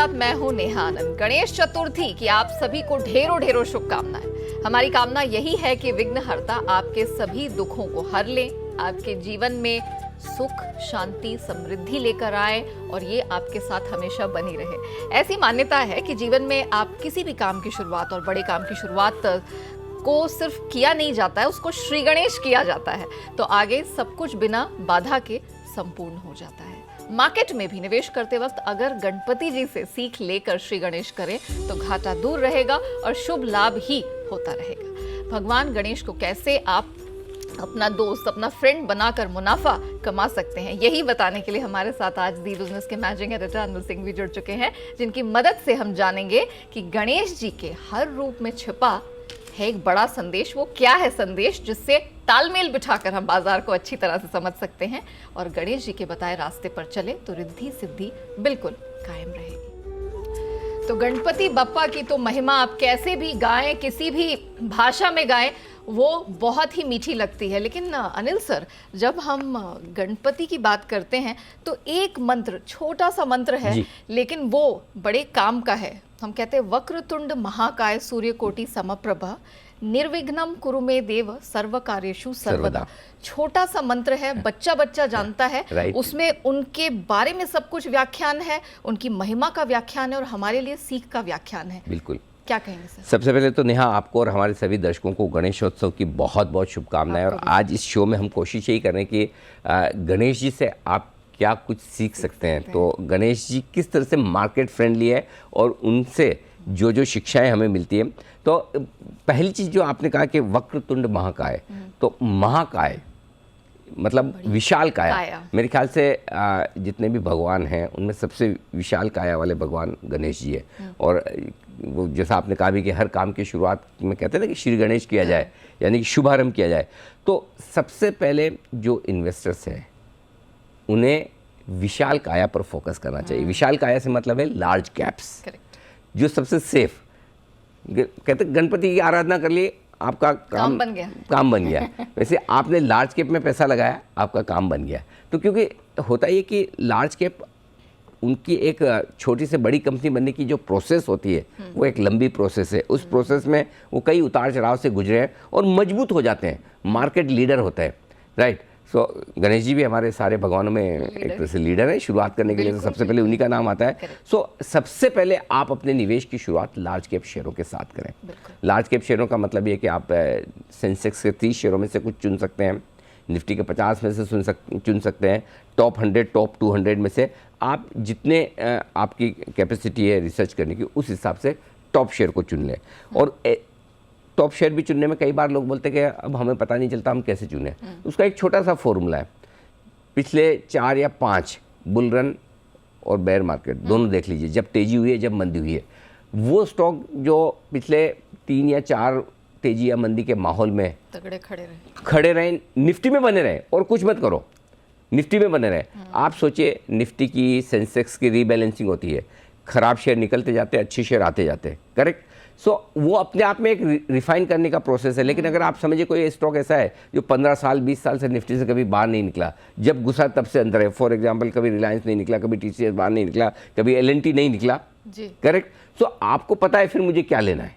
साथ मैं हूं नेहा आनंद। गणेश चतुर्थी की आप सभी को ढेरों ढेरों शुभकामनाएं। हमारी कामना यही है कि विघ्नहर्ता आपके सभी दुखों को हर ले, आपके जीवन में सुख, शांति, समृद्धि लेकर आए और ये आपके साथ हमेशा बनी रहे। ऐसी मान्यता है कि जीवन में आप किसी भी काम की शुरुआत और बड़े काम की शुरुआत को सिर्फ किया नहीं जाता है, उसको श्री गणेश किया जाता है तो आगे सब कुछ बिना बाधा के संपूर्ण हो जाता है। मार्केट में भी निवेश करते वक्त अगर गणपति जी से सीख लेकर श्री गणेश करें तो घाटा दूर रहेगा और शुभ लाभ ही होता रहेगा। भगवान गणेश को कैसे आप अपना दोस्त, अपना फ्रेंड बनाकर मुनाफा कमा सकते हैं, यही बताने के लिए हमारे साथ आज दी बिजनेस के मैनेजिंग एडिटर अनिल सिंह भी जुड़ चुके हैं, जिनकी मदद से हम जानेंगे कि गणेश जी के हर रूप में छिपा है एक बड़ा संदेश। वो क्या है संदेश जिससे तालमेल बिठाकर हम बाजार को अच्छी तरह से समझ सकते हैं और गणेश जी के बताए रास्ते पर चले तो रिद्धि सिद्धि बिल्कुल कायम रहेगी। तो गणपति बप्पा की तो महिमा आप कैसे भी गाएं, किसी भी भाषा में गाएं, वो बहुत ही मीठी लगती है। लेकिन अनिल सर, जब हम गणपति की बात करते हैं तो एक मंत्र, छोटा सा मंत्र है लेकिन वो बड़े काम का है। हम कहते हैं वक्रतुंड महाकाय सूर्यकोटि समप्रभा निर्विघ्नम कुरु मे देव सर्व कार्येषु सर्वदा। छोटा सा मंत्र है, बच्चा बच्चा जानता है, उसमें उनके बारे में सब कुछ व्याख्यान है, उनकी महिमा का व्याख्यान है और हमारे लिए सीख का व्याख्यान है। बिल्कुल, क्या कहेंगे सर? सबसे पहले तो नेहा, आपको और हमारे सभी दर्शकों को गणेशोत्सव की बहुत बहुत शुभकामनाएं। और आज इस शो में हम कोशिश यही कर रहे हैं कि गणेश जी से आप क्या कुछ सीख सकते हैं। तो गणेश जी किस तरह से मार्केट फ्रेंडली है और उनसे जो जो शिक्षाएं हमें मिलती हैं। तो पहली चीज़ जो आपने कहा कि वक्रतुंड महाकाय, तो महाकाय मतलब विशाल काया। मेरे ख्याल से जितने भी भगवान हैं उनमें सबसे विशाल काया वाले भगवान गणेश जी है। और वो जैसा आपने कहा भी कि हर काम की शुरुआत में कहते हैं ना कि श्री गणेश किया जाए, यानी कि शुभारंभ किया जाए। तो सबसे पहले जो इन्वेस्टर्स हैं उन्हें विशाल काया पर फोकस करना चाहिए। विशाल काया से मतलब है लार्ज कैप्स, जो सबसे सेफ। कहते गणपति की आराधना कर लिए, आपका काम बन गया। वैसे आपने लार्ज कैप में पैसा लगाया, आपका काम बन गया। तो क्योंकि होता ये कि लार्ज कैप उनकी एक छोटी से बड़ी कंपनी बनने की जो प्रोसेस होती है वो एक लंबी प्रोसेस है। उस प्रोसेस में वो कई उतार चढ़ाव से गुजरे हैं और मजबूत हो जाते हैं, मार्केट लीडर होता है, राइट। सो गणेश जी भी हमारे सारे भगवानों में एक तरह से लीडर है। शुरुआत करने के लिए तो सबसे पहले उन्हीं का नाम आता है। सो सबसे पहले आप अपने निवेश की शुरुआत लार्ज कैप शेयरों के साथ करें। लार्ज कैप शेयरों का मतलब ये कि आप सेंसेक्स के 30 शेयरों में से कुछ चुन सकते हैं, निफ्टी के 50 में से चुन सकते हैं, टॉप 100, टॉप 200 में से आप जितने आपकी कैपेसिटी है रिसर्च करने की, उस हिसाब से टॉप शेयर को चुन लें। और टॉप शेयर भी चुनने में कई बार लोग बोलते हैं कि अब हमें पता नहीं चलता हम कैसे चुनें। उसका एक छोटा सा फॉर्मूला है। पिछले 4 या 5 बुल रन और बेयर मार्केट दोनों देख लीजिए, जब तेजी हुई है, जब मंदी हुई है, वो स्टॉक जो पिछले 3 या 4 तेजी या मंदी के माहौल में तगड़े खड़े रहे, निफ्टी में बने रहे और कुछ मत करो, निफ्टी में बने रहे। आप सोचिए, निफ्टी की, सेंसेक्स की रीबैलेंसिंग होती है, खराब शेयर निकलते जाते हैं, अच्छे शेयर आते जाते हैं, करेक्ट। सो वो अपने आप में एक रिफाइन करने का प्रोसेस है। लेकिन अगर आप समझिए कोई स्टॉक ऐसा है जो 15 साल 20 साल से निफ्टी से कभी बाहर नहीं निकला, जब घुसा तब से अंदर है, फॉर एग्जांपल कभी रिलायंस नहीं निकला, कभी TCS बाहर नहीं निकला, कभी LNT नहीं निकला, करेक्ट। सो आपको पता है फिर मुझे क्या लेना है।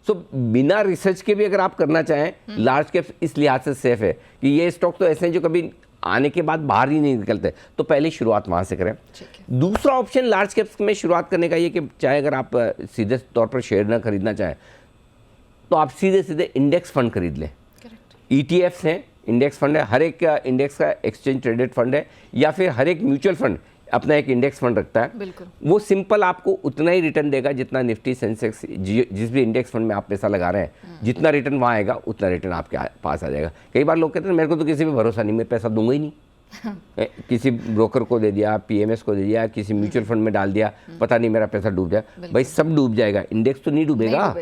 सो बिना रिसर्च के भी अगर आप करना चाहें, लार्ज कैप इस लिहाज से सेफ है कि ये स्टॉक तो ऐसे हैं जो कभी आने के बाद बाहर ही नहीं निकलते, तो पहले शुरुआत वहाँ से करें। दूसरा ऑप्शन लार्ज कैप्स में शुरुआत करने का ये कि चाहे अगर आप सीधे तौर पर शेयर ना खरीदना चाहें तो आप सीधे सीधे इंडेक्स फंड खरीद लें। ETFs हैं, इंडेक्स फंड है, हर एक इंडेक्स का एक्सचेंज ट्रेडेड फंड है, या फिर हर एक म्यूचुअल फंड अपना एक इंडेक्स फंड रखता है। वो सिंपल आपको उतना ही रिटर्न देगा जितना निफ्टी, सेंसेक्स, जिस भी इंडेक्स फंड में आप पैसा लगा रहे हैं, जितना रिटर्न वहाँ आएगा उतना रिटर्न आपके पास आ जाएगा। कई बार लोग कहते हैं मेरे को तो किसी भी भरोसा नहीं, मैं पैसा दूंगा ही नहीं। किसी ब्रोकर को दे दिया, PMS को दे दिया, किसी म्यूचुअल फंड में डाल दिया, पता नहीं मेरा पैसा डूब जाए। भाई सब डूब जाएगा, इंडेक्स तो नहीं डूबेगा।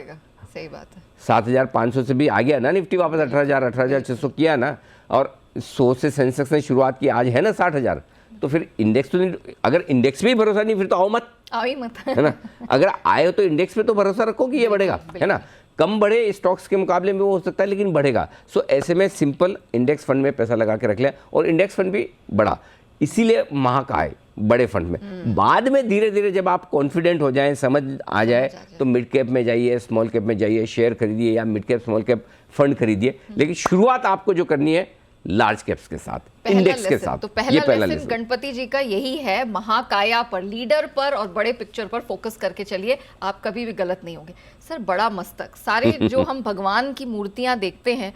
सही बात है। 7,500 से भी आ गया ना निफ्टी वापस, 18,600 किया ना, और 100 से सेंसेक्स ने शुरुआत की, आज है ना 60,000। तो फिर इंडेक्स तो नहीं, अगर इंडेक्स में ही भरोसा नहीं फिर तो आओ ही मत, है ना। अगर आए तो इंडेक्स पे तो भरोसा रखो कि ये बढ़ेगा, है ना। कम बढ़े स्टॉक्स के मुकाबले में वो हो सकता है, लेकिन बढ़ेगा। सो ऐसे में सिंपल इंडेक्स फंड में पैसा लगा के रख लिया और इंडेक्स फंड भी बढ़ा। इसीलिए महाकाय बड़े फंड में। बाद में धीरे धीरे जब आप कॉन्फिडेंट हो जाएं, समझ आ जाए, तो मिड कैप में जाइए, स्मॉल कैप में जाइए, शेयर खरीदिए या mid cap small cap fund खरीदिए। लेकिन शुरुआत आपको जो करनी है लार्ज कैप्स के साथ, इंडेक्स के साथ। तो पहला लेसन गणपति जी का यही है, महाकाया पर, लीडर पर और बड़े पिक्चर पर फोकस करके चलिए, आप कभी भी गलत नहीं होंगे। सर, बड़ा मस्तक, सारे जो हम भगवान की मूर्तियां देखते हैं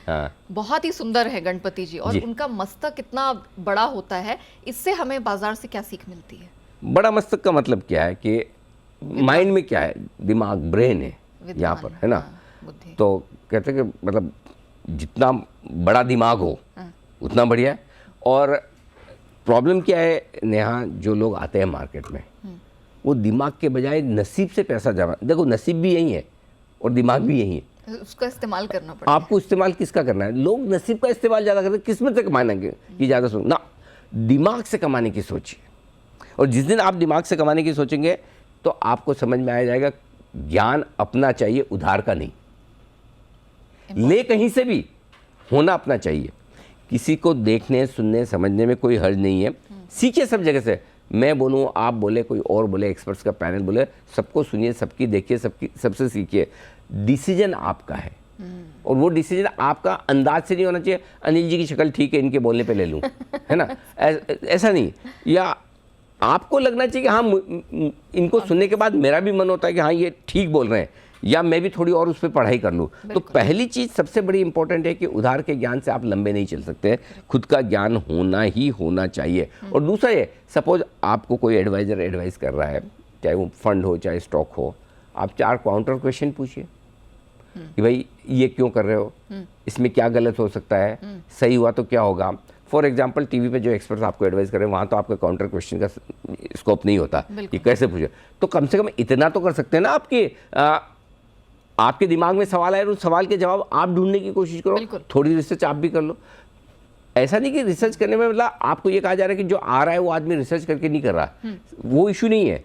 बहुत ही सुंदर है गणपति जी, और उनका मस्तक इतना बड़ा होता है, इससे हमें बाजार से क्या सीख मिलती है? बड़ा मस्तक का मतलब क्या है कि माइंड में क्या है, दिमाग, ब्रेन है यहाँ पर, है ना। तो कहते हैं कि मतलब जितना बड़ा दिमाग हो उतना बढ़िया है। और प्रॉब्लम क्या है नेहा, जो लोग आते हैं मार्केट में वो दिमाग के बजाय नसीब से पैसा जमा, देखो नसीब भी यही है और दिमाग भी यही है, उसका इस्तेमाल करना पड़ेगा। आपको इस्तेमाल किसका करना है? लोग नसीब का इस्तेमाल ज़्यादा करते हैं, किस्मत से कमाने की ज़्यादा सोच ना, दिमाग से कमाने की सोचिए। और जिस दिन आप दिमाग से कमाने की सोचेंगे तो आपको समझ में आ जाएगा ज्ञान अपना चाहिए, उधार का नहीं। ले कहीं से भी, होना अपना चाहिए। किसी को देखने, सुनने, समझने में कोई हर्ज नहीं है, सीखिए सब जगह से। मैं बोलूँ, आप बोले, कोई और बोले, एक्सपर्ट्स का पैनल बोले, सबको सुनिए, सबकी देखिए, सबसे सीखिए। डिसीजन आपका है और वो डिसीजन आपका अंदाज से नहीं होना चाहिए, अनिल जी की शक्ल ठीक है, इनके बोलने पे ले लूँ, है ना, ऐसा नहीं। या आपको लगना चाहिए कि हाँ, इनको सुनने के बाद मेरा भी मन होता है कि हाँ ये ठीक बोल रहे हैं, या मैं भी थोड़ी और उस पर पढ़ाई कर लूँ। तो पहली चीज़ सबसे बड़ी इंपॉर्टेंट है कि उधार के ज्ञान से आप लंबे नहीं चल सकते, खुद का ज्ञान होना ही होना चाहिए। और दूसरा ये, सपोज आपको कोई एडवाइज़र एडवाइस कर रहा है, चाहे वो फंड हो चाहे स्टॉक हो, आप 4 काउंटर क्वेश्चन पूछिए कि भाई ये क्यों कर रहे हो, इसमें क्या गलत हो सकता है, सही हुआ तो क्या होगा। फॉर एग्जाम्पल टीवी पे जो एक्सपर्ट्स आपको एडवाइस करें, वहाँ तो आपका काउंटर क्वेश्चन का स्कोप नहीं होता कि कैसे पूछे। तो कम से कम इतना तो कर सकते हैं ना, आपके दिमाग में सवाल आए, उस सवाल के जवाब आप ढूंढने की कोशिश करो, थोड़ी रिसर्च आप भी कर लो। ऐसा नहीं कि रिसर्च करने में मतलब आपको ये कहा जा रहा है कि जो आ रहा है वो आदमी रिसर्च करके नहीं कर रहा, वो इशू नहीं है।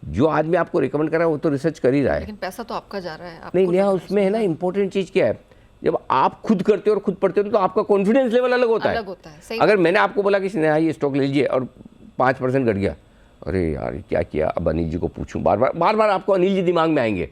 जो आदमी आपको रिकमेंड कर रहा है वो तो रिसर्च कर ही रहा है, लेकिन पैसा तो आपका जा रहा है। नहीं नेहा, उसमें है ना इंपॉर्टेंट चीज़ क्या है, जब आप खुद करते हो और खुद पढ़ते हो तो आपका कॉन्फिडेंस लेवल अलग होता है। अगर मैंने आपको बोला कि नेहा ये स्टॉक ले लीजिए और 5% घट गया, अरे यार क्या किया, अब अनिल जी को पूछूं, बार बार आपको अनिल जी दिमाग में आएंगे,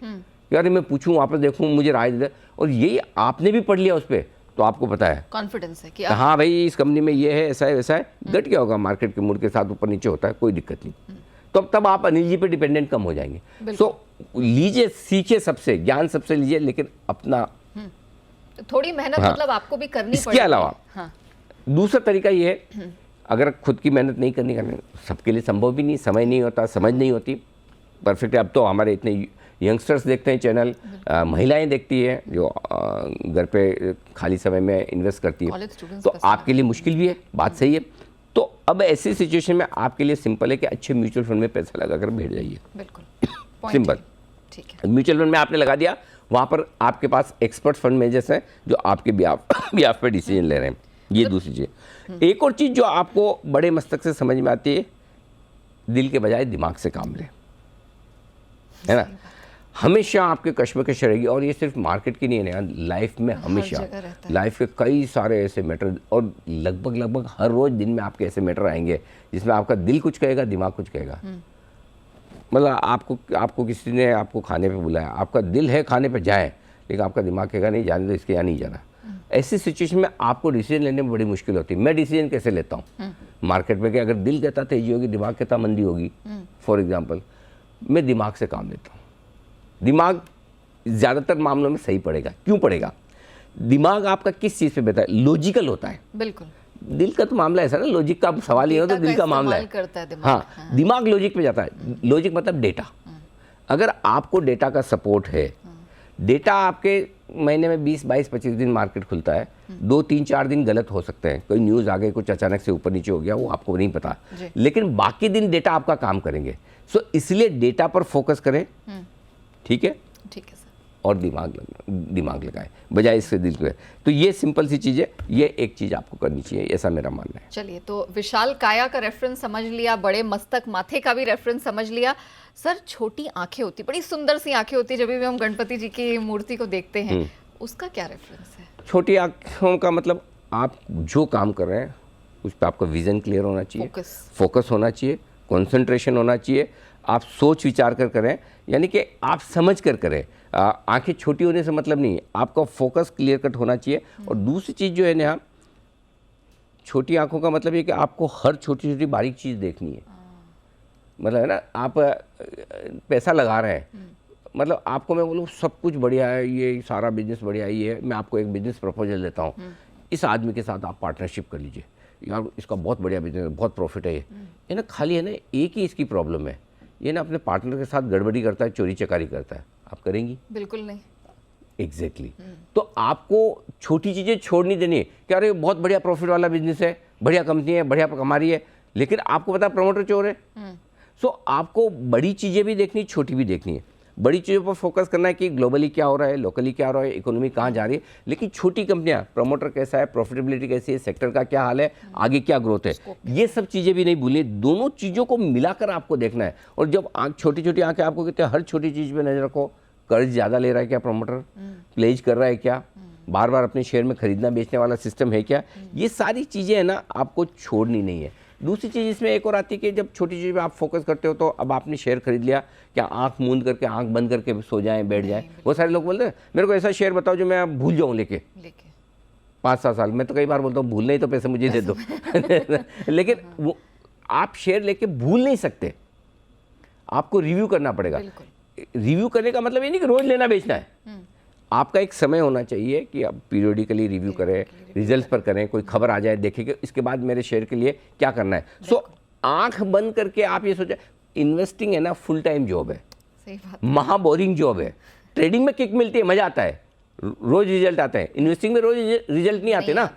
यार मैं पूछूं, वापस देखूं, मुझे राय दे, और यही आपने भी पढ़ लिया उस पर, तो आपको पता है, कॉन्फिडेंस है कि हाँ भाई इस कंपनी में ये है, ऐसा है वैसा है, घट क्या होगा, मार्केट के मूड के साथ ऊपर नीचे होता है, कोई दिक्कत नहीं। तो तब आप अनिल जी पे डिपेंडेंट कम हो जाएंगे। सो लीजिए, सीखिए सबसे, ज्ञान सबसे लीजिए, लेकिन अपना थोड़ी मेहनत मतलब आपको भी करनी पड़ेगी। इसके अलावा दूसरा तरीका ये है, अगर खुद की मेहनत नहीं करनी, सबके लिए संभव भी नहीं, समय नहीं होता, समझ नहीं होती परफेक्ट। अब तो हमारे इतने यंगस्टर्स देखते हैं चैनल, महिलाएं देखती है जो घर पे खाली समय में इन्वेस्ट करती है, तो आपके लिए मुश्किल भी है, बात सही है। तो अब ऐसी सिचुएशन में आपके लिए सिंपल है कि अच्छे म्यूचुअल फंड में पैसा लगाकर बैठ जाइए, बिल्कुल सिंपल। ठीक है, म्यूचुअल फंड में आपने लगा दिया, वहाँ पर आपके पास एक्सपर्ट फंड मैनेजर्स हैं जो आपके बिहाफ पे डिसीजन ले रहे हैं, ये दूसरी चीज़। एक और चीज़ जो आपको बड़े मस्तक से समझ में आती है, दिल के बजाय दिमाग से काम लें, है ना। हमेशा आपके कश्मकश रहेगी, और ये सिर्फ मार्केट की नहीं है, लाइफ में हमेशा, लाइफ के कई सारे ऐसे मैटर, और लगभग हर रोज़ दिन में आपके ऐसे मैटर आएंगे जिसमें आपका दिल कुछ कहेगा, दिमाग कुछ कहेगा। मतलब आपको किसी ने आपको खाने पे बुलाया, आपका दिल है खाने पे जाए, लेकिन आपका दिमाग कहेगा नहीं जाने दो, इसके यहाँ नहीं जाना। ऐसी सिचुएशन में आपको डिसीजन लेने में बड़ी मुश्किल होती है। मैं डिसीजन कैसे लेता हूँ मार्केट में कि अगर दिल कहता तेजी होगी, दिमाग कहता मंदी होगी, फॉर एग्जाम्पल, मैं दिमाग से काम लेता हूँ। दिमाग ज़्यादातर मामलों में सही पड़ेगा। क्यों पड़ेगा? दिमाग आपका किस चीज़ पे बेहतर है? लॉजिकल होता है। बिल्कुल, दिल का तो मामला ऐसा ना, लॉजिक का सवाल ही हो तो दिल का मामला है। हाँ, दिमाग लॉजिक पे जाता है। लॉजिक मतलब डेटा। अगर आपको डेटा का सपोर्ट है, डेटा आपके महीने में 20, 22, 25 दिन मार्केट खुलता है, 2, 3, 4 दिन गलत हो सकते हैं, कोई न्यूज़ आ गई, कुछ अचानक से ऊपर नीचे हो गया, वो आपको नहीं पता, लेकिन बाकी दिन डेटा आपका काम करेंगे। सो इसलिए डेटा पर फोकस करें, ठीक है, ठीक है सर, और दिमाग लगाए बजाय इससे दिल को। तो ये सिंपल सी चीज़ है, ये एक चीज़ आपको करनी चाहिए, ऐसा मेरा मानना है। चलिए, तो विशाल काया का रेफरेंस समझ लिया, बड़े मस्तक माथे का भी रेफरेंस समझ लिया। सर, छोटी आंखें होती, बड़ी सुंदर सी आंखें होती है जब भी हम गणपति जी की मूर्ति को देखते हैं, उसका क्या रेफरेंस है? छोटी आंखों का मतलब आप जो काम कर रहे हैं उस पर आपका विजन क्लियर होना चाहिए, फोकस होना चाहिए, कंसंट्रेशन होना चाहिए, आप सोच विचार कर करें, यानी कि आप समझ कर करें। आंखें छोटी होने से मतलब नहीं है, आपका फोकस क्लियर कट होना चाहिए। और दूसरी चीज़ जो है ना, छोटी आंखों का मतलब ये कि आपको हर छोटी छोटी बारीक चीज़ देखनी है। मतलब है ना, आप पैसा लगा रहे हैं, मतलब आपको मैं बोलूँ सब कुछ बढ़िया है, ये सारा बिजनेस बढ़िया है, ये मैं आपको एक बिजनेस प्रपोजल देता हूँ, इस आदमी के साथ आप पार्टनरशिप कर लीजिए, यार इसका बहुत बढ़िया बिजनेस है, बहुत प्रॉफिट है ये ना खाली है ना एक ही इसकी प्रॉब्लम है, ये ना अपने पार्टनर के साथ गड़बड़ी करता है, चोरी चकारी करता है, आप करेंगी? बिल्कुल नहीं। एग्जैक्टली तो आपको छोटी चीज़ें छोड़ नहीं देनी है कि अरे बहुत बढ़िया प्रॉफिट वाला बिजनेस है, बढ़िया कंपनी है, बढ़िया कमा रही है, लेकिन आपको पता है प्रमोटर चोर है। सो आपको बड़ी चीज़ें भी देखनी, छोटी भी देखनी है। बड़ी चीज़ों पर फोकस करना है कि ग्लोबली क्या हो रहा है, लोकली क्या हो रहा है, इकोनॉमी कहाँ जा रही है, लेकिन छोटी कंपनियां, प्रमोटर कैसा है, प्रॉफिटेबिलिटी कैसी है, सेक्टर का क्या हाल है, आगे क्या ग्रोथ है, ये सब चीज़ें भी नहीं भूलिए। दोनों चीज़ों को मिलाकर आपको देखना है। और जब आँख छोटी छोटी आँखें आपको कहते हैं हर छोटी चीज़ पे नजर रखो, कर्ज ज़्यादा ले रहा है क्या प्रमोटर, प्लेज कर रहा है क्या, बार बार अपने शेयर में खरीदना बेचने वाला सिस्टम है क्या, ये सारी चीज़ें है ना आपको छोड़नी नहीं है। दूसरी चीज़ इसमें एक और आती है कि जब छोटी चीज़ पे आप फोकस करते हो, तो अब आपने शेयर खरीद लिया, क्या आंख मूंद करके आंख बंद करके सो जाएं, बैठ जाएं? बहुत सारे लोग बोलते हैं मेरे को ऐसा शेयर बताओ जो मैं भूल जाऊं लेके 5-7 साल। मैं तो कई बार बोलता हूँ भूलने ही तो पैसे मुझे दे दो लेकिन वो आप शेयर लेके भूल नहीं सकते, आपको रिव्यू करना पड़ेगा। रिव्यू करने का मतलब ये नहीं कि रोज लेना बेचना है, आपका एक समय होना चाहिए कि आप पीरियडिकली रिव्यू करें, रिजल्ट्स पर करें, कोई खबर आ जाए देखें कि इसके बाद मेरे शेयर के लिए क्या करना है। सो आंख बंद करके आप ये सोचें, इन्वेस्टिंग है ना फुल टाइम जॉब है, सही बात, महा बोरिंग जॉब है। ट्रेडिंग में किक मिलती है, मजा आता है, रोज रिजल्ट आता है, इन्वेस्टिंग में रोज रिजल्ट नहीं आते ना,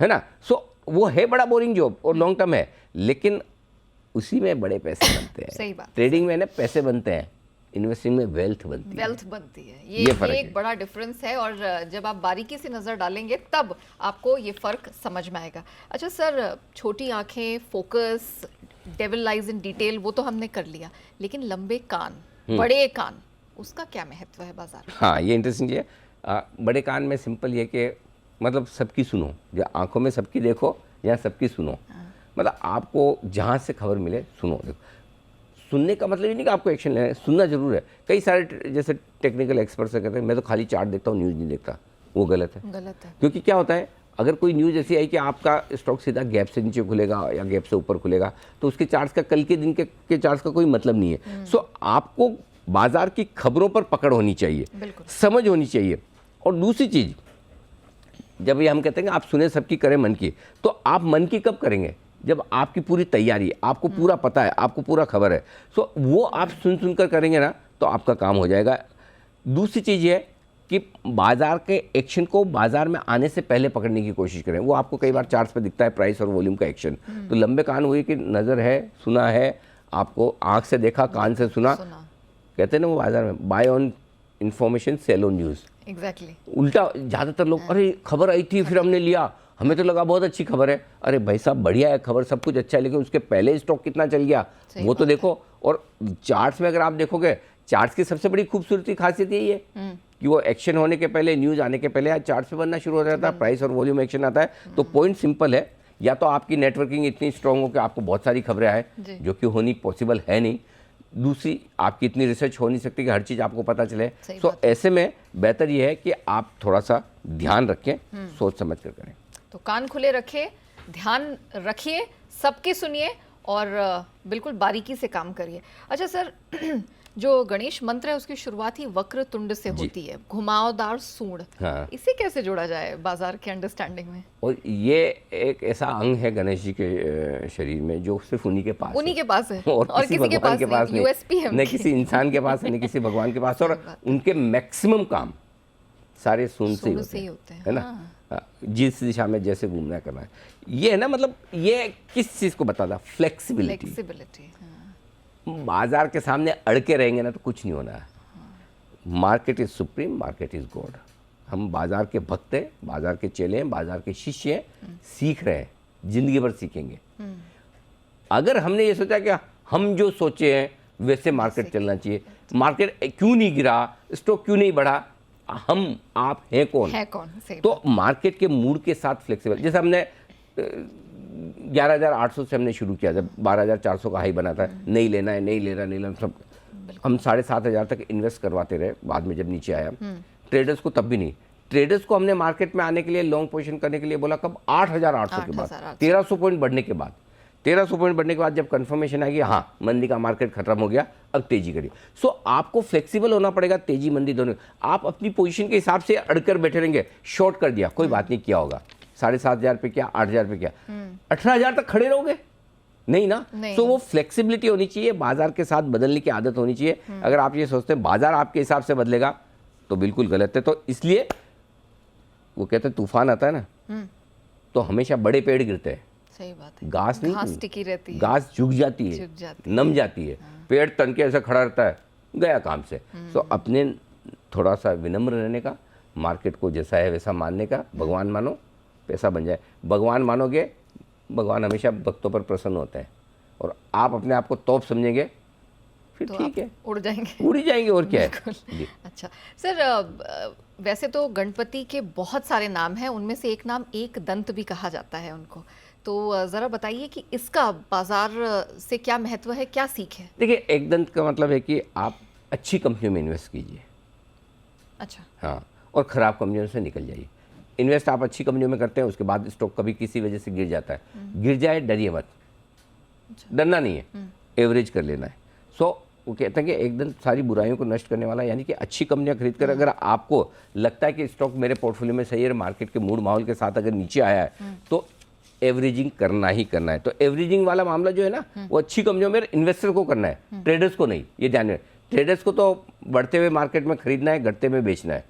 है ना। सो वो है बड़ा बोरिंग जॉब और लॉन्ग टर्म है, लेकिन उसी में बड़े पैसे बनते हैं। सही बात। ट्रेडिंग में ना पैसे बनते हैं, इन्वेस्टिंग में वेल्थ बनती है। ये एक बड़ा डिफरेंस है, और जब आप बारीकी से नज़र डालेंगे तब आपको ये फ़र्क समझ में आएगा। अच्छा सर, छोटी आंखें, focus, devil eyes in detail, वो तो हमने कर लिया, लेकिन लंबे कान, बड़े कान, उसका क्या महत्व है बाजार में? हाँ, ये इंटरेस्टिंग है। बड़े कान में सिंपल ये कि मतलब सबकी सुनो, जो आंखों में सबकी देखो या सबकी सुनो। मतलब आपको जहाँ से खबर मिले सुनो। देखो, सुनने का मतलब ये नहीं कि आपको एक्शन लेना है, सुनना जरूर है। कई सारे जैसे टेक्निकल एक्सपर्ट्स कहते हैं मैं तो खाली चार्ट देखता हूँ, न्यूज़ नहीं देखता, वो गलत है। क्योंकि क्या होता है, अगर कोई न्यूज़ ऐसी आई कि आपका स्टॉक सीधा गैप से नीचे खुलेगा या गैप से ऊपर खुलेगा, तो उसके चार्ट्स का कल के दिन के चार्ट्स का कोई मतलब नहीं है। सो आपको बाजार की खबरों पर पकड़ होनी चाहिए, समझ होनी चाहिए। और दूसरी चीज़, जब ये हम कहते हैं कि आप सुने सबकी करें मन की, तो आप मन की कब करेंगे? जब आपकी पूरी तैयारी है, आपको पूरा पता है, आपको पूरा खबर है। सो वो आप सुन कर करेंगे ना, तो आपका काम हो जाएगा। दूसरी चीज़ ये है कि बाजार के एक्शन को बाजार में आने से पहले पकड़ने की कोशिश करें। वो आपको कई बार चार्ट्स पे दिखता है, प्राइस और वॉल्यूम का एक्शन। तो लंबे कान हुए कि नज़र है, सुना है, आपको आँख से देखा, कान से सुना। कहते हैं ना वो बाजार में, buy on information, sell on news. Exactly उल्टा ज़्यादातर लोग, अरे खबर आई थी फिर हमने लिया, हमें तो लगा बहुत अच्छी खबर है। अरे भाई साहब, बढ़िया है खबर, सब कुछ अच्छा है, लेकिन उसके पहले स्टॉक कितना चल गया वो तो देखो। और चार्ट्स में अगर आप देखोगे, चार्ट्स की सबसे बड़ी खूबसूरती खासियत यही है कि वो एक्शन होने के पहले, न्यूज़ आने के पहले चार्ट्स पे बनना शुरू हो जाता है, प्राइस और वॉल्यूम एक्शन आता है। तो पॉइंट सिंपल है, या तो आपकी नेटवर्किंग इतनी स्ट्रांग हो कि आपको बहुत सारी खबरें आए, जो कि होनी पॉसिबल है नहीं। दूसरी, आपकी इतनी रिसर्च हो नहीं सकती कि हर चीज़ आपको पता चले। सो ऐसे में बेहतर ये है कि आप थोड़ा सा ध्यान रखें, सोच समझ कर करें। तो कान खुले रखिए, ध्यान रखिए, सबकी सुनिए और बिल्कुल बारीकी से काम करिए। अच्छा सर, जो गणेश मंत्र है उसकी शुरुआत ही वक्र तुंड से होती है, घुमावदार सूंड। हाँ। इसे कैसे जोड़ा जाए बाजार के अंडरस्टैंडिंग में? और ये एक ऐसा अंग है गणेश जी के शरीर में जो सिर्फ उन्हीं के पास है और किसी के पास नहीं। यूएसपी है, न किसी इंसान के पास, न किसी भगवान के पास। और उनके मैक्सिमम काम सारे सूंड से ही होते हैं, है ना। जिस दिशा में जैसे घूमना करना है, ये है ना। मतलब ये किस चीज़ को बताता? फ्लेक्सिबिलिटी। बाजार के सामने अड़के रहेंगे ना तो कुछ नहीं होना है। Market is supreme, market is God. हम बाजार के भक्त हैं, बाजार के चेले हैं, बाजार के शिष्य हैं, सीख रहे हैं, जिंदगी भर सीखेंगे। अगर हमने ये सोचा कि हम जो सोचे हैं वैसे मार्केट चलना चाहिए, मार्केट क्यों नहीं गिरा, स्टॉक क्यों नहीं बढ़ा, आप हैं कौन? है कौन? तो मार्केट के मूड के साथ फ्लेक्सिबल, जैसे हमने 11,800 से हमने शुरू किया, जब 12,400 का हाई बना था, नहीं लेना है, नहीं लेना, नहीं लेना, सब हम 7,500 तक इन्वेस्ट करवाते रहे। बाद में जब नीचे आया, ट्रेडर्स को तब भी नहीं, ट्रेडर्स को हमने मार्केट में आने के लिए, लॉन्ग पोजीशन करने के लिए बोला कब, 8,800 के बाद, 1300 पॉइंट बढ़ने के बाद, 1300 पॉइंट बढ़ने के बाद जब कंफर्मेशन आएगी हाँ मंदी का मार्केट खत्म हो गया, अब तेजी करिए। सो आपको फ्लेक्सिबल होना पड़ेगा, तेजी मंदी दोनों। आप अपनी पोजीशन के हिसाब से अड़कर बैठे रहेंगे, शॉर्ट कर दिया कोई बात नहीं, क्या होगा, 7,500 पे क्या, 8,000 पे क्या, 18,000 तक खड़े रहोगे, नहीं ना। तो वो फ्लेक्सिबिलिटी होनी चाहिए, बाजार के साथ बदलने की आदत होनी चाहिए। अगर आप ये सोचते हैं बाजार आपके हिसाब से बदलेगा तो बिल्कुल गलत है। तो इसलिए वो कहते हैं तूफान आता है ना तो हमेशा बड़े पेड़ गिरते हैं, सही बात है, घास नहीं, घास टिकी रहती है, घास झुक जाती है, नम जाती है, पेड़ तन के ऐसे खड़ा रहता है, गया काम से। तो अपने थोड़ा सा विनम्र रहने का, मार्केट को जैसा है वैसा मानने का, भगवान मानो पैसा बन जाए। भगवान मानोगे, भगवान हमेशा भक्तों पर प्रसन्न होते हैं, और आप अपने आप को तोप समझेंगे फिर तो ठीक है, उड़ जाएंगे, उड़ ही जाएंगे, और क्या है जी। अच्छा सर, वैसे तो गणपति के बहुत सारे नाम हैं, उनमें से एक नाम एक दंत भी कहा जाता है उनको, तो ज़रा बताइए कि इसका बाजार से क्या महत्व है, क्या सीख है? देखिए, एक दंत का मतलब है कि आप अच्छी कंपनियों में इन्वेस्ट कीजिए, अच्छा, हाँ, और ख़राब कंपनियों से निकल जाइए। इन्वेस्ट आप अच्छी कंपनियों में करते हैं, उसके बाद स्टॉक कभी किसी वजह से गिर जाता है, गिर जाए डरिए मत, डरना नहीं है, एवरेज कर लेना है। सो वो कहते हैं कि एकदम सारी बुराइयों को नष्ट करने वाला, यानी कि अच्छी कंपनियां खरीद कर, अगर आपको लगता है कि स्टॉक मेरे पोर्टफोलियो में सही है, मार्केट के मूड माहौल के साथ अगर नीचे आया है तो एवरेजिंग करना ही करना है। तो एवरेजिंग वाला मामला जो है ना, वो अच्छी कंपनियों में इन्वेस्टर को करना है, ट्रेडर्स को नहीं, ये ध्यान में। ट्रेडर्स को तो बढ़ते हुए मार्केट में खरीदना है, घटते में बेचना है,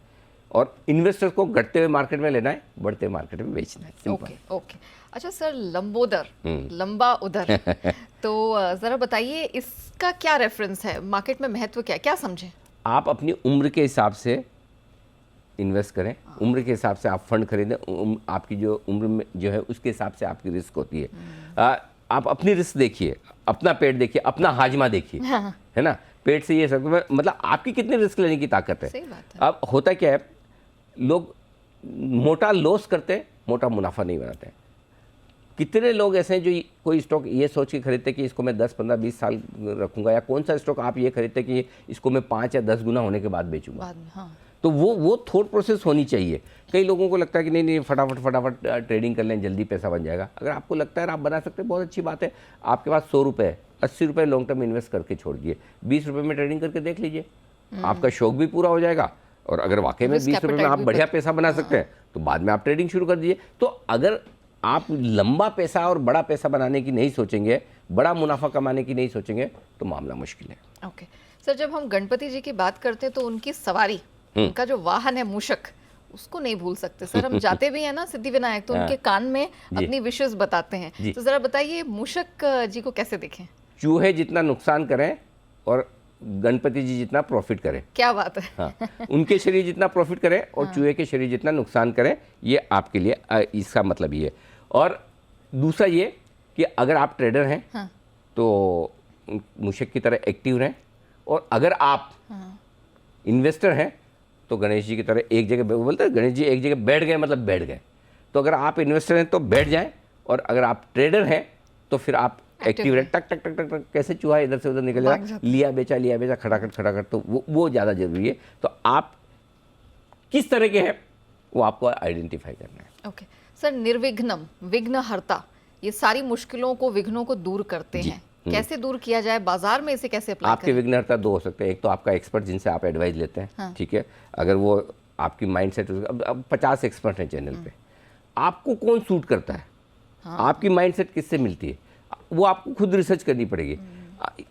और इन्वेस्टर्स को घटते हुए मार्केट में लेना है, बढ़ते हुए मार्केट में बेचना है, सिंपल। Okay okay. अच्छा सर, लंबोदर, लंबा उधर, तो ज़रा बताइए इसका क्या रेफरेंस है, मार्केट में महत्व क्या, क्या समझें? आप अपनी उम्र के हिसाब से इन्वेस्ट करें, उम्र के हिसाब से आप फंड खरीदें, आपकी जो उम्र में जो है उसके हिसाब से आपकी रिस्क होती है। आप अपनी रिस्क देखिए, अपना पेट देखिए, अपना हाजमा देखिए, है ना। पेट से ये सब मतलब आपकी कितनी रिस्क लेने की ताकत है। सही बात है। अब होता क्या है, लोग मोटा लॉस करते हैं, मोटा मुनाफा नहीं बनाते हैं। कितने लोग ऐसे हैं जो कोई स्टॉक ये सोच के खरीदते कि इसको मैं 10, 15, 20 साल रखूंगा, या कौन सा स्टॉक आप ये खरीदते कि इसको मैं 5 या 10 गुना होने के बाद बेचूंगा। हाँ। तो वो थॉट प्रोसेस होनी चाहिए। कई लोगों को लगता है कि नहीं फटाफट ट्रेडिंग कर लें, जल्दी पैसा बन जाएगा। अगर आपको लगता है आप बना सकते हैं, बहुत अच्छी बात है। आपके पास 100 रुपये, 80 रुपये लॉन्ग टर्म इन्वेस्ट करके छोड़ दिए, 20 रुपये में ट्रेडिंग करके देख लीजिए, आपका शौक भी पूरा हो जाएगा। और अगर वाकई में 20 रुपये में आप बढ़िया पैसा बना सकते हैं तो बाद में आप ट्रेडिंग शुरू कर दीजिए। तो अगर आप लंबा पैसा और बड़ा पैसा बनाने की नहीं सोचेंगे, बड़ा मुनाफा कमाने की नहीं सोचेंगे, तो मामला मुश्किल है। ओके सर, जब हम गणपति जी की बात करते हैं तो उनकी सवारी, उनका जो वाहन है मूषक, उसको नहीं भूल सकते सर। हम जाते भी हैं ना सिद्धिविनायक, तो उनके कान में अपनी विशेष बताते हैं। तो जरा बताइए मूषक जी को कैसे देखें? चूहे जितना नुकसान करें और गणपति जी जितना प्रॉफिट करें। क्या बात है। हाँ, उनके शरीर जितना प्रॉफिट करें और चूहे के शरीर जितना नुकसान करें, ये आपके लिए इसका मतलब ये है। और दूसरा ये कि अगर आप ट्रेडर हैं तो मूषक की तरह एक्टिव रहें, और अगर आप इन्वेस्टर हैं तो गणेश जी की तरह एक जगह, बोलते हैं गणेश जी एक जगह बैठ गए मतलब बैठ गए। तो अगर आप इन्वेस्टर हैं तो बैठ जाएं, और अगर आप ट्रेडर हैं तो फिर आप एक्टिव रहे। टक टक टक टक टक कैसे चूहा इधर से उधर निकल जाए, लिया बेचा खटाखट, तो वो ज़्यादा जरूरी है। तो आप किस तरह के हैं वो आपको आइडेंटिफाई करना है। ओके सर, निर्विघ्नम, विघ्नहर्ता, ये सारी मुश्किलों को, विघ्नों को दूर करते हैं, कैसे दूर किया जाए, बाजार में इसे कैसे अप्लाई आपके विघ्नहर्ता 2 हो सकते हैं। एक तो आपका एक्सपर्ट जिनसे आप एडवाइस लेते हैं, ठीक है, अगर वो आपकी माइंडसेट, अब 50 एक्सपर्ट हैं चैनल पे, आपको कौन सूट करता है, आपकी माइंडसेट किससे मिलती है, वो आपको खुद रिसर्च करनी पड़ेगी।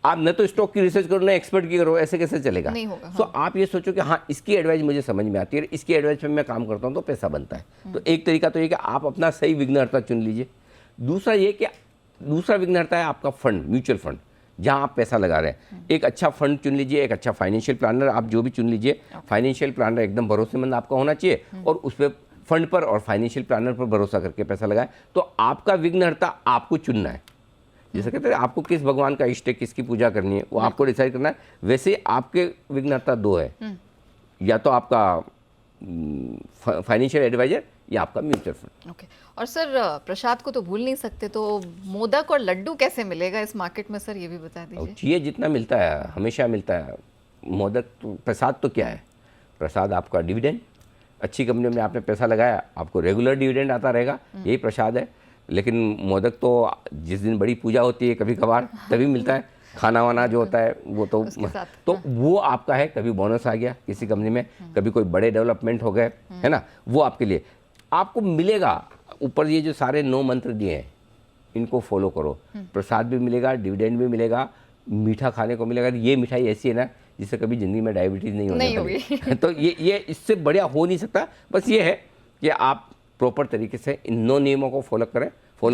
आप न तो स्टॉक की रिसर्च करो, न एक्सपर्ट की करो, ऐसे कैसे चलेगा। नहीं होगा। तो आप ये सोचो कि हाँ इसकी एडवाइस मुझे समझ में आती है, इसकी एडवाइस पे मैं काम करता हूँ तो पैसा बनता है। तो एक तरीका तो ये कि आप अपना सही विघ्नहर्ता चुन लीजिए। दूसरा ये कि दूसरा विघ्नहर्ता है आपका फंड, म्यूचुअल फंड, जहाँ आप पैसा लगा रहे हैं। एक अच्छा फंड चुन लीजिए, एक अच्छा फाइनेंशियल प्लानर आप जो भी चुन लीजिए। फाइनेंशियल प्लानर एकदम भरोसेमंद आपका होना चाहिए, और उस पर फंड पर और फाइनेंशियल प्लानर पर भरोसा करके पैसा लगाएं। तो आपका विघ्नहर्ता आपको चुनना है। जैसे कहते हैं आपको किस भगवान का इष्ट है, किसकी पूजा करनी है, वो आपको डिसाइड करना है। वैसे आपके विघ्नहर्ता 2 है, या तो आपका फाइनेंशियल एडवाइजर या आपका म्यूचुअल फंड। ओके। और सर प्रसाद को तो भूल नहीं सकते, तो मोदक और लड्डू कैसे मिलेगा इस मार्केट में सर, ये भी बता और दीजिए। चाहिए जितना मिलता है हमेशा मिलता है। मोदक तो प्रसाद तो क्या है, प्रसाद आपका डिविडेंड, अच्छी कंपनी में आपने पैसा लगाया आपको रेगुलर डिविडेंड आता रहेगा, यही प्रसाद है। लेकिन मोदक तो जिस दिन बड़ी पूजा होती है कभी कभार तभी मिलता है, खाना वाना जो होता है वो तो उसके साथ, तो वो आपका है। कभी बोनस आ गया किसी कंपनी में, कभी कोई बड़े डेवलपमेंट हो गए, है ना, वो आपके लिए आपको मिलेगा। ऊपर ये जो सारे 9 मंत्र दिए हैं इनको फॉलो करो, प्रसाद भी मिलेगा, डिविडेंड भी मिलेगा, मीठा खाने को मिलेगा। ये मिठाई ऐसी है ना जिससे कभी ज़िंदगी में डायबिटीज़ नहीं होने वाली। तो ये इससे बढ़िया हो नहीं सकता। बस ये है कि आप प्रॉपर तरीके से इन 9 नियमों को फॉलो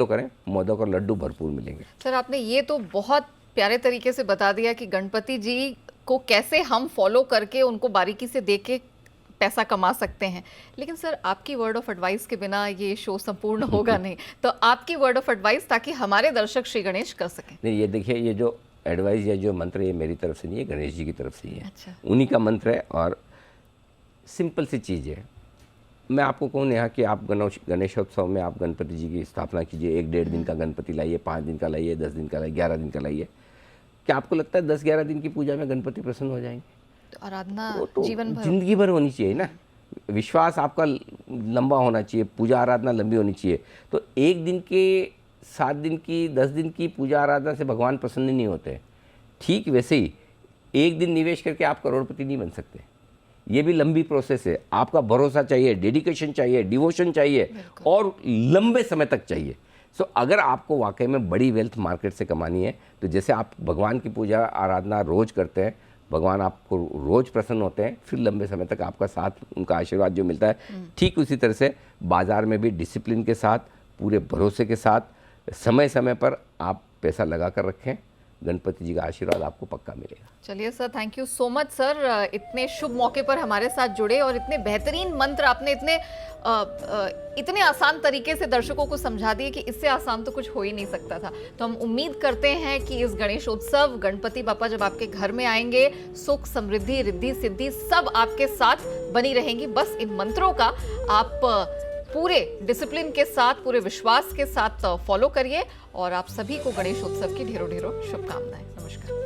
करें, मोदक और लड्डू भरपूर मिलेंगे। सर आपने ये तो बहुत प्यारे तरीके से बता दिया कि गणपति जी को कैसे हम फॉलो करके उनको बारीकी से देख के पैसा कमा सकते हैं। लेकिन सर आपकी वर्ड ऑफ एडवाइस के बिना ये शो संपूर्ण होगा नहीं, तो आपकी वर्ड ऑफ एडवाइस ताकि हमारे दर्शक श्री गणेश कर सकें। नहीं, ये देखिए, ये जो एडवाइस या जो मंत्र ये मेरी तरफ से नहीं है, गणेश जी की तरफ से ही है। अच्छा। उन्हीं का मंत्र है और सिंपल सी चीज़ है। मैं आपको कहूँ यहाँ कि आप गणेशोत्सव में आप गणपति जी की स्थापना कीजिए, 1-1.5 दिन का गणपति लाइए, 5 दिन का लाइए, 10 दिन का लाइए, 11 दिन का लाइए। क्या आपको लगता है 10-11 दिन की पूजा में गणपति प्रसन्न हो जाएंगे? तो आराधना तो जीवन भर, जिंदगी भर होनी चाहिए ना। विश्वास आपका लंबा होना चाहिए, पूजा आराधना लंबी होनी चाहिए। तो 1 दिन के, 7 दिन की, 10 दिन की पूजा आराधना से भगवान प्रसन्न नहीं होते। ठीक वैसे ही 1 दिन निवेश करके आप करोड़पति नहीं बन सकते। ये भी लंबी प्रोसेस है। आपका भरोसा चाहिए, डेडिकेशन चाहिए, डिवोशन चाहिए और लंबे समय तक चाहिए। सो अगर आपको वाकई में बड़ी वेल्थ मार्केट से कमानी है तो जैसे आप भगवान की पूजा आराधना रोज करते हैं, भगवान आपको रोज प्रसन्न होते हैं, फिर लंबे समय तक आपका साथ, उनका आशीर्वाद जो मिलता है, ठीक उसी तरह से बाजार में भी डिसिप्लिन के साथ, पूरे भरोसे के साथ, समय समय पर आप पैसा लगा कर रखें, गणपति जी का आशीर्वाद आपको पक्का मिलेगा। चलिए sir, thank you so much sir, इतने शुभ मौके पर हमारे साथ जुड़े और इतने बेहतरीन मंत्र आपने इतने आसान तरीके से दर्शकों को समझा दिए कि इससे आसान तो कुछ हो ही नहीं सकता था। तो हम उम्मीद करते हैं कि इस गणेशोत्सव गणपति बापा जब आपके घर में आएंगे, सुख समृद्धि रिद्धि सिद्धि सब आपके साथ बनी रहेंगी। बस इन मंत्रों का आप पूरे डिसिप्लिन के साथ, पूरे विश्वास के साथ फॉलो करिए। और आप सभी को गणेशोत्सव की ढेरों ढेरों शुभकामनाएं। नमस्कार।